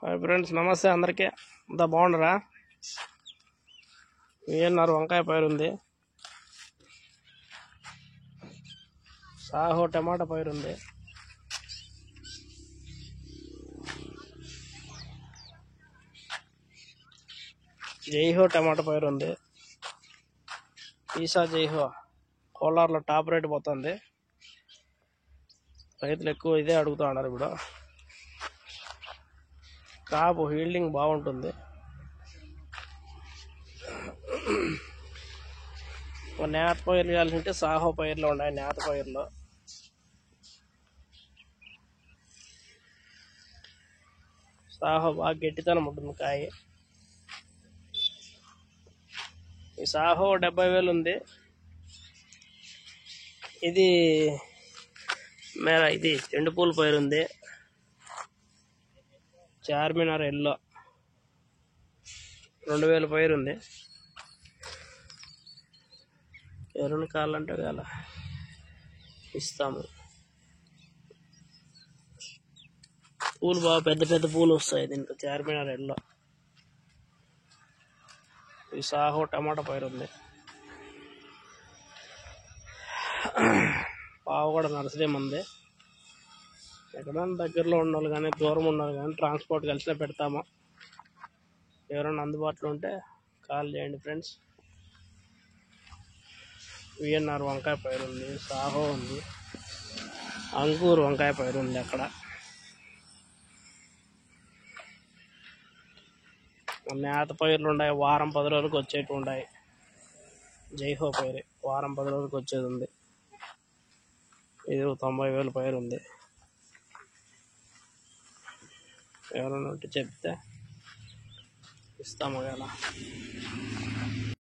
Hi friends, నమస్తే అందరికీ. అంతా బాగుండరా? ఏమన్నారు? వంకాయ పైరు ఉంది, సాహో టమాటా పైరు ఉంది, జైహో టమాటా పైరు ఉంది, ఈసా జైహో కోలార్లో టాప్ రేట్ పోతుంది. రైతులు ఎక్కువ ఇదే అడుగుతూ ఉన్నారు. ఇప్పుడు కాపు హీల్డింగ్ బాగుంటుంది. నేత పైర్లు కావాలంటే సాహో పైర్లు ఉన్నాయి. నేత పైర్లు సాహో బాగా గట్టితనం ఉంటుంది కాయ. ఈ సాహో 70,000 ఉంది. ఇది ఇది ఎండుపూల పైరు ఉంది. చార్మినార్ ఎల్లో 2,000 పైరు ఉంది. ఎవరైనా కావాలంటే కదా ఇస్తాము. పూలు బాగా పెద్ద పెద్ద పూలు వస్తాయి దీంట్లో. చార్మినార్ ఎల్లో. ఈ సాహో టమాటా పైరు ఉంది. పావు కూడా నర్సరీ మంది. ఎక్కడైనా దగ్గరలో ఉండాలి కానీ దూరం ఉండాలి కానీ ట్రాన్స్పోర్ట్ కలిసినా పెడతాము. ఎవరైనా అందుబాటులో ఉంటే కాల్ చేయండి ఫ్రెండ్స్. విఎన్ఆర్ వంకాయ పైరు ఉంది, సాహో ఉంది, అంగూర్ వంకాయ పైరు ఉంది. అక్కడ నేత పైర్లు ఉన్నాయి, వారం 10 రోజులకు వచ్చేటివి ఉన్నాయి. జైహో పైరు వారం 10 రోజులకు వచ్చేది ఉంది. ఇది 90,000 పైరు ఉంది. ఎవరైనా ఉంటే చెప్తే ఇస్తాము కదా.